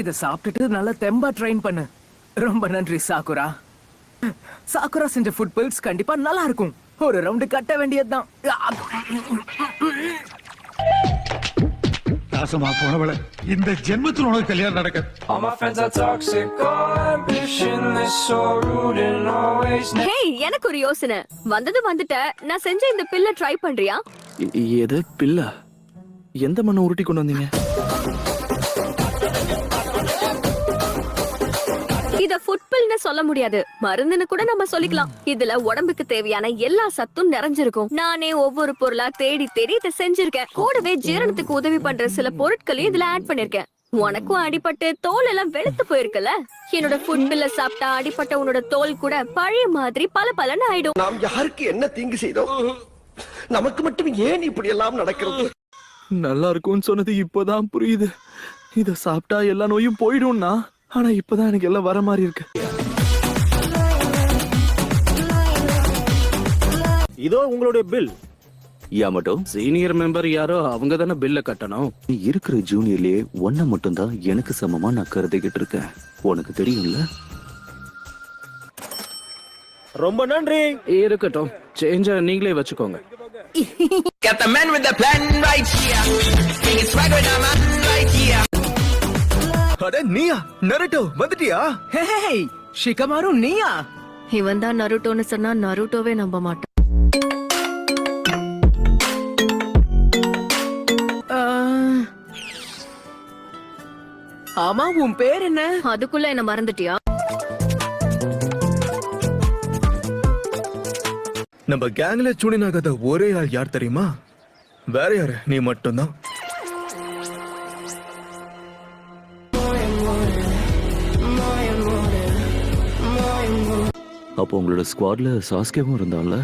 இத சாப்பிட்டுட்டு நல்லா தெம்பா ட்ரெயின் பண்ணு. ரொம்ப நன்றி சாக்குரா. சாக்குரா செஞ்ச ஃபுட் பில்ஸ் கண்டிப்பா நல்லா இருக்கும். ஒரு ரவுண்ட் கட்ட வேண்டியதுதான். நாசமா போனவள இந்த ஜென்மத்துல உனக்கு கல்யாணம் நடக்க. All my friends are toxic, all ambitionless, so rude and always. Hey, எனக்கு ஒரு யோசனை. வந்துட்ட. நான் செஞ்ச இந்த பில்ல ட்ரை பண்றியா? எது பில்ல? எந்த மண்ணை உருட்டி கொண்டு வந்தீங்க? இத ஃபுட் பில்னு சொல்ல முடியாது, மருந்துன்னு கூட நம்ம சொல்லிக்கலாம். இதுல உடம்புக்கு தேவையான எல்லா சத்தும் நிறைஞ்சிருக்கும். நானே ஒவ்வொரு பொருளா தேடி இத செஞ்சிருக்கேன். கூடவே ஜீரணத்துக்கு உதவி பண்ற சில பொருட்களையும் இதுல ஆட் பண்ணிருக்கேன். உனக்கும் அடிபட்டு தோல் எல்லாம் வெளுத்து போயிருக்குல்ல? என்னோட ஃபுட் பில்ல சாப்பிட்டா அடிபட்ட உன்னோட தோல் கூட பழைய மாதிரி பளபளன்னு ஆயிடும். நாம் யாருக்கு என்ன தீங்கு செய்தோம்? நமக்கு மட்டும் ஏன் இப்படி எல்லாம் நடக்கிறது? நல்லா இருக்கும்னு சொன்னது இப்பதான் புரியுது. இத சாப்பிட்டா எல்லா நோயும் போயிடும்னா, ஆனா இப்பதான் எனக்கு எல்லாம் வர மாதிரி இருக்கு. இதோ உங்களுடைய பில். மட்டும் சீனியர் மெம்பர் யாரோ அவங்க தானே பில்ல கட்டணும். நீ இருக்கிற ஜூனியர்லயே ஒன்ன மட்டும் தான் எனக்கு சமமா நான் கருதிக்கிட்டு இருக்கேன். உனக்கு தெரியும்ல? ரொம்ப நன்றி. இருக்கட்டும், சேஞ்ச நீங்களே வச்சுக்கோங்க. Got the man with the plan right here. King is swag with the man right here. அட நீயா? நருட்டோ வந்துட்டியா? Hey, ஷிகமாரு நீயா? இவன் தான் நருட்டோன்னு சொன்னா நருட்டோவே நம்ப மாட்டான். ஆமா, உன் பேர் என்ன? அதுக்குள்ள என்ன மறந்துட்டியா? நம்ம கேங்ல சூனின் ஆகாத ஒரே ஆள் யார் தெரியுமா? வேற யாரு? நீ மட்டும்தான். அப்போ உங்களோட ஸ்குவாட்ல சாஸ்கேவும் இருந்தான்ல?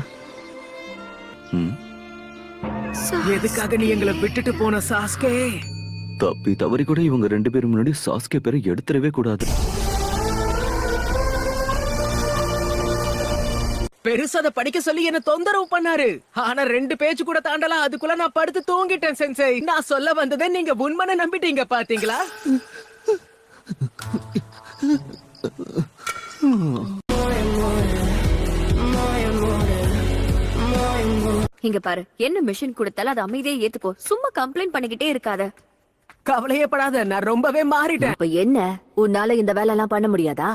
எதுக்காக நீ எங்களை விட்டுட்டு போன சாஸ்கே? தப்பி தவறி கூட இவங்க ரெண்டு பேரும் முன்னாடி சாஸ்கே பேரை எடுத்துடவே கூடாது. பெருசத படிக்க சொல்லி என்ன தொந்தரவு பண்ணாரு. ஆனா 2 பேஜ் கூட தாண்டலாம், அதுக்குள்ள நான் படுத்து தூங்கிட்டேன் சென்சை. நான் சொல்ல வந்ததை நீங்க உண்மையை நம்பிட்டீங்க பாத்தீங்களா? இங்க பாரு, என்ன மிஷன் கொடுத்தாலும் அது அமைதியே ஏத்துக்கோ. சும்மா கம்ப்ளைண்ட் பண்ணிக்கிட்டே இருக்காத. கவலையப்படாத, நான் ரொம்பவே மாறிட்டேன். இப்ப என்ன, உன்னால இந்த வேலை எல்லாம் பண்ண முடியாதா?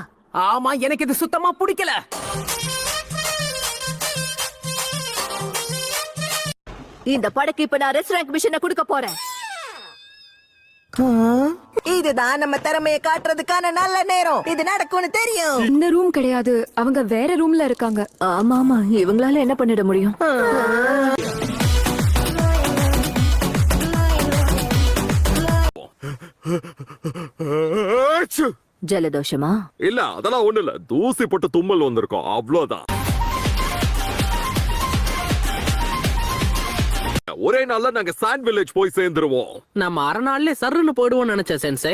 ஆமா, எனக்கு இது சுத்தமா பிடிக்கல. இந்த படக்கு இப்ப நான் ரெஸ்டாரண்ட் மிஷனை கொடுக்க போறேன். இதுதான் நம்ம திறமையை காட்டுறதுக்கான நல்ல நேரம். இது நடக்கும்னு தெரியும். இந்த ரூம் கிடையாது, அவங்க வேற ரூம்ல இருக்காங்க. ஆமா ஆமா, இவங்களால என்ன பண்ணிட முடியும்? ஜலதோஷமா? இல்ல, அதெல்லாம் ஒண்ணு இல்ல. தூசி போட்டு தும்மல் வந்திருக்கோம், அவ்வளவுதான். ஒரே நாள்ல நாங்க சாண்ட் வில்லேஜ் போய் சேர்ந்துருவோம். நம்ம அரை நாள்ல சர்ன்னு போயிடுவோம் நினைச்சேன் சென்சை.